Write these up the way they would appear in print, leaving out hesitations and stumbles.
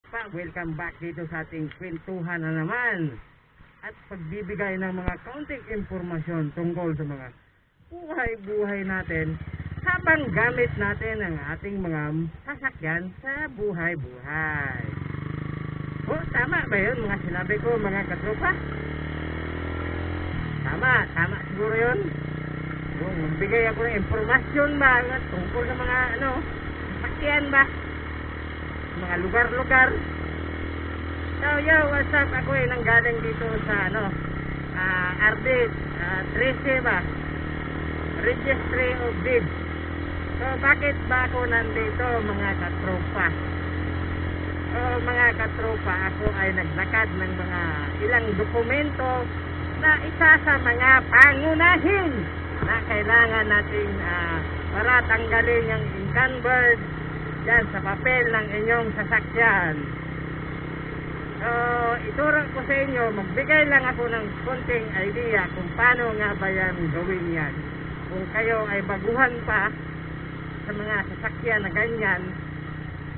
Welcome back dito sa ating kwentuhan na naman at pagbibigay ng mga kaunting impormasyon tungkol sa mga buhay-buhay natin habang gamit natin ang ating mga sasakyan sa buhay-buhay. Tama ba yun mga sinabi ko mga katropa? Tama siguro yun. Magbigay ako ng impormasyon ba tungkol sa mga sasakyan ba? Mga lugar-lugar. So what's up? Ako nanggaling dito sa RD 13 ba? Registry of Deeds. So bakit ba ako nandito mga katropa? Mga katropa, ako ay naglakad ng mga ilang dokumento na isa sa mga pangunahin na kailangan nating para tanggalin yung encumbered yan sa papel ng inyong sasakyan. Ituro ko sa inyo, magbigay lang ako ng konting idea kung paano nga ba yan gawin yan. Kung kayo ay baguhan pa sa mga sasakyan na ganyan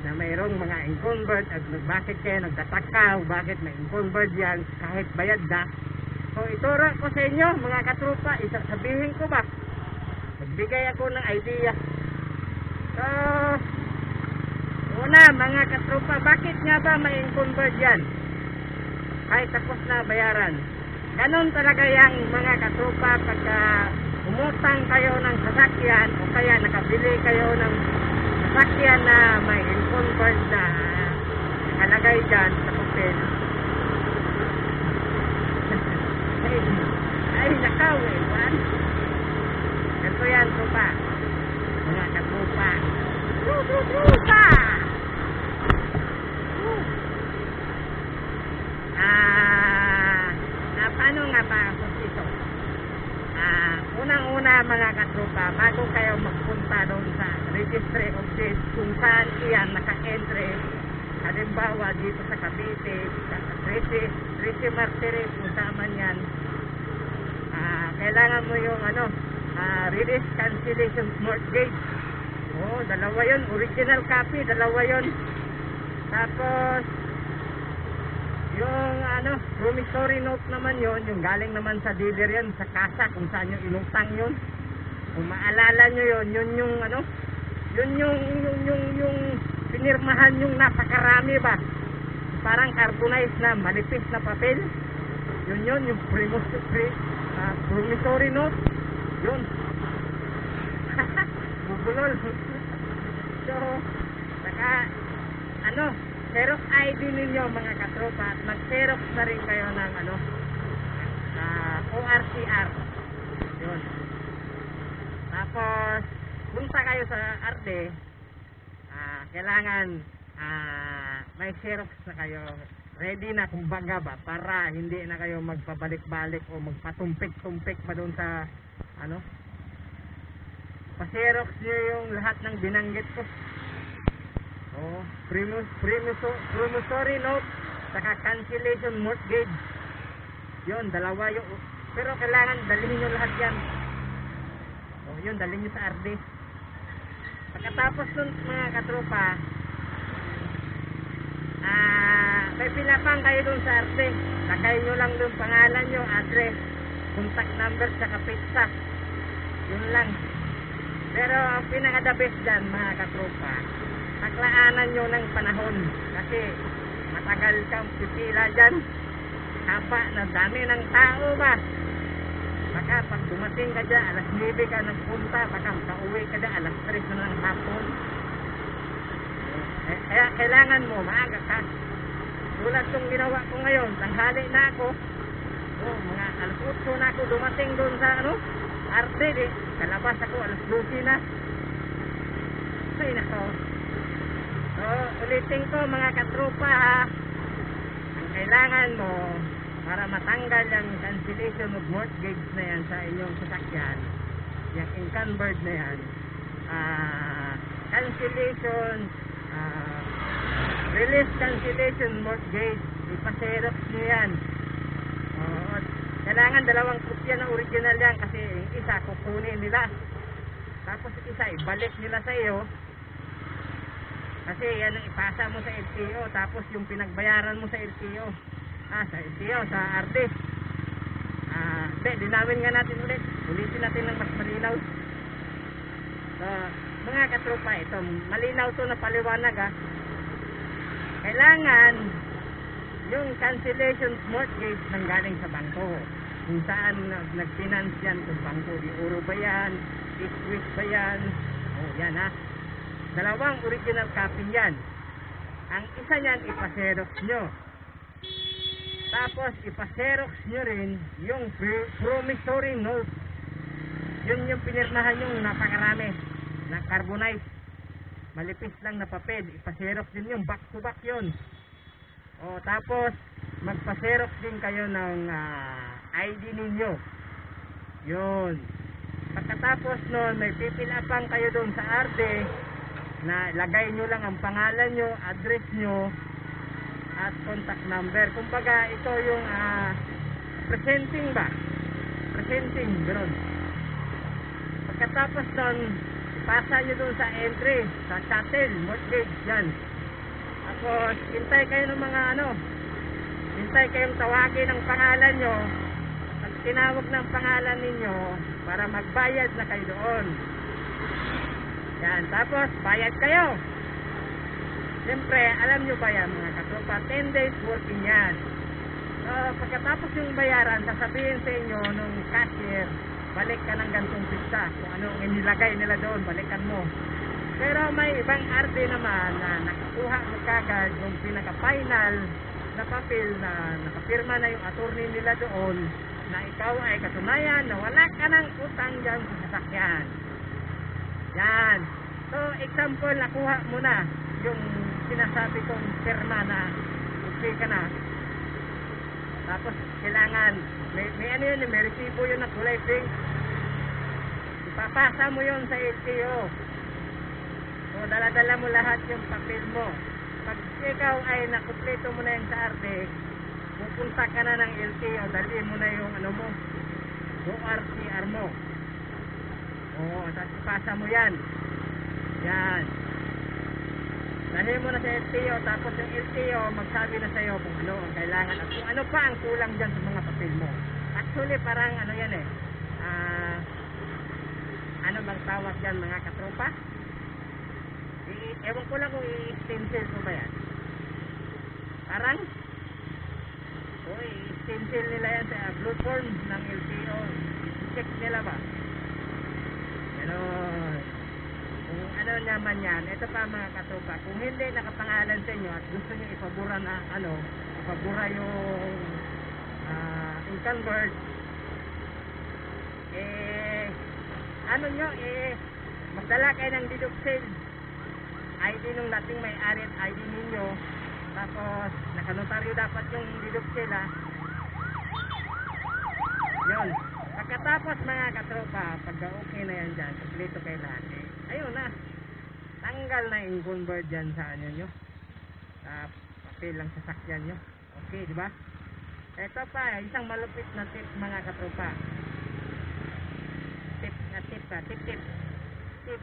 na mayroong mga encumbered at bakit kayo nagtataka bakit may encumbered yan kahit bayad na. So ituro ko sa inyo mga katropa, isasabihin ko ba, magbigay ako ng idea. So una mga katropa, bakit nga ba may encumbered yan kahit tapos na bayaran? Ganon talaga yang mga katropa pagka umutang kayo ng sasakyan o kaya nakabili kayo ng sasakyan na may encumbered na nakalagay dyan sa papel. Ay nakaw Juan. Ganito yan tropa mga katropa. Tropa! Paano nga ba ang proseso? Unang-una mga katropa, bago kayo magpunta doon sa Registry of Deeds kung saan iyan naka-entry, halimbawa dito sa Cavite, sa Tracy Martires, kung saan man yan, kailangan mo yung release cancellation mortgage. Dalawa yun, original copy, dalawa yun. Tapos yung promissory note naman yon, yung galing naman sa dealer yan, sa kasa kung saan yung inutang yun. Kung maalala nyo yun, yun yung pinirmahan yung napakarami ba, parang carbonized na malipis na papel. Yun yung promissory note yun. Bubulol. So Xerox ID ninyo mga katropa at mag-Xerox na rin kayo ng ORCR. Yun. Tapos punta kayo sa RD, kailangan may Xerox na kayo ready na kumbaga ba, para hindi na kayo magpabalik-balik o magpatumpik-tumpik pa doon sa pa-Xerox nyo yung lahat ng binanggit ko. Promissory note saka cancellation mortgage, yun dalawa yun, pero kailangan dalhin nyo lahat yan. Yun dalhin nyo sa RD. Pagkatapos nun mga katropa, may pinapang kayo dun sa RD, lagay nyo lang dun pangalan nyo, address, contact number saka pizza, yun lang. Pero ang pinaka-the best dyan mga katropa, paglaanan nyo ng panahon kasi matagal kang pipila dyan, haba na dami ng tao ba, baka pag dumating ka dyan alas 9 ka nagpunta, baka makauwi ka dyan alas 3 na ng hapon. Kaya kailangan mo maaga ka, tulad yung ginawa ko ngayon, tanghali na ako, mga alas 8 na ako dumating doon sa RD, kalabas ako alas 12 na. Ay nako. Ulitin ko mga katropa, ang kailangan mo para matanggal yung cancellation of mortgage na yan sa inyong sasakyan, yung encumbered na yan, cancellation, release cancellation mortgage, ipa-Xerox nyo yan. Kailangan dalawang kopya na original yan kasi isa kukunin nila, tapos isa ibalik nila sa iyo. Kasi yan ang ipasa mo sa LTO, tapos yung pinagbayaran mo sa LTO. Sa LTO, sa RD. Dinawin nga natin ulit. Ulitin natin ng mas malinaw. So, mga katropa, ito, malinaw to na paliwanag Kailangan yung cancellation mortgage nang galing sa bangko. Kung saan nag-finance yan, kung bangko di Oro ba yan, Eastwick ba yan, yan dalawang original copy yan. Ang isa niyan ipaserox nyo, tapos ipaserox nyo rin yung promissory note. Yun yung pinirmahan yung napakarami na carbonite, malipis lang na papel. Ipaserox din yung back to back yun. Tapos magpaserox din kayo ng ID ninyo. Yun. Pagkatapos nun, may pipilapang kayo doon sa RD na lagay nyo lang ang pangalan nyo, address nyo, at contact number. Kumbaga, ito yung presenting ba? Presenting, gano'n. Pagkatapos nun, ipasa nyo doon sa entry, sa chattel, mortgage, yan. Tapos, hintay kayo ng mga hintay kayong tawagin ang pangalan nyo. Pag tinawag ng pangalan ninyo, para magbayad na kayo doon. Yan, tapos bayad kayo. Siyempre, alam nyo ba yan mga katropa, 10 days working yan. So, pagkatapos yung bayaran, sasabihin sa inyo nung cashier, balik ka ng gantong pista. Kung ano ang inilagay nila doon, balikan mo. Pero may ibang RD naman na nakakuha mo kagad yung pinaka-final na papel na nakapirma na yung attorney nila doon na ikaw ay katunayan na wala ka ng utang dyan sa sasakyan. Yan. So, example, nakuha mo na yung sinasabi kong pirma na okay ka na. Tapos, kailangan, may ano yun, may resibo yun na kulay pink. Ipapasa mo yun sa LTO. So, dala-dala mo lahat yung papel mo. Pag ikaw ay nakumpleto mo na yung sa RD, pupunta ka na ng LTO, dalhin mo na yung mo, ORCR mo. Tapos ipasa mo yan. Yan. Dalhin mo na sa LTO, tapos yung LTO magsabi na sa'yo kung ano ang kailangan at kung ano pa ang kulang dyan sa mga papel mo. Actually, parang yan ano bang tawag dyan mga katropa? Ewan ko lang kung i-stencil ko ba yan. Parang i-stencil nila yan sa blue form ng LTO. I-check nila ba? Pero kung ano naman yan, ito pa mga katropa, kung hindi nakapangalan sa inyo at gusto nyo ipabura na ipabura yung income bird, magdala kayo ng deed of sale, ID nung dating may-ari at ID ninyo, tapos nakanotaryo dapat yung deed of sale yun. Pagkatapos mga katropa, pagka okay na yan dyan, kompleto kayo lahat ayun na, tanggal na yung convert dyan sa nyo sa papel lang sa sakyan nyo. Okay, di ba? Ito pa, isang malupit na tip mga katropa. Tip.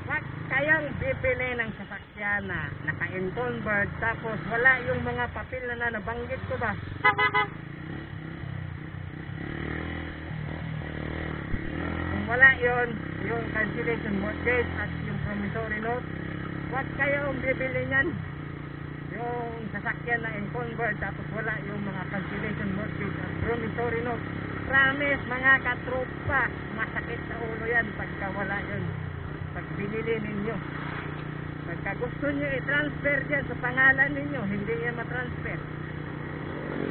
Wag kayong bibili ng sasakyan na naka-encumbered tapos wala yung mga papel na nabanggit ko ba? Kung wala yon, yung cancellation mortgage at yung promissory note, wag kayong bibili niyan. Yung sasakyan na encumbered tapos wala yung mga cancellation mortgage at promissory note. Promise mga katropa, masakit sa ulo yan pagka wala yun. Pag binili ninyo, pagka gusto nyo i-transfer dyan sa pangalan ninyo, hindi yan matransfer.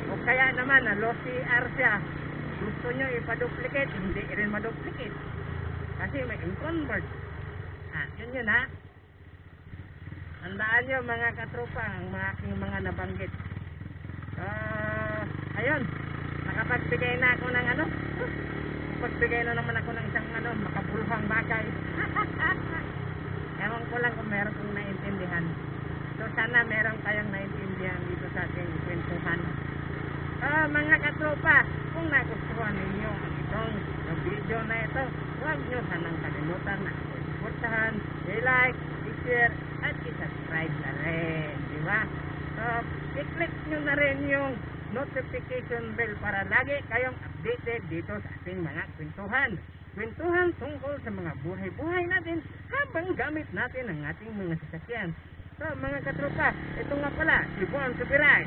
O kaya naman na low CR siya, gusto nyo ipa-duplicate, hindi rin ma-duplicate kasi may encumbered. Yun tandaan nyo mga katropa ang mga aking mga nabanggit. Ayun, nakapagbigay na ako ng pagbigay na naman ako ng isang makabuluhang bagay. Ewan ko lang kung meron kong naintindihan. So sana meron kayong naintindihan dito sa ating kwentuhan. Mga katropa, kung nagustuhan ninyo ang itong video na ito, huwag nyo sanang kalimutan na suportahan, i-like, i-share at i-subscribe na rin, di ba? So, i-click nyo na rin yung notification bell para lagi kayong updated dito sa ating mga kwentuhan tungkol sa mga buhay-buhay natin habang gamit natin ang ating mga sasakyan. So mga katropa, ito nga pala si Bon Subiray.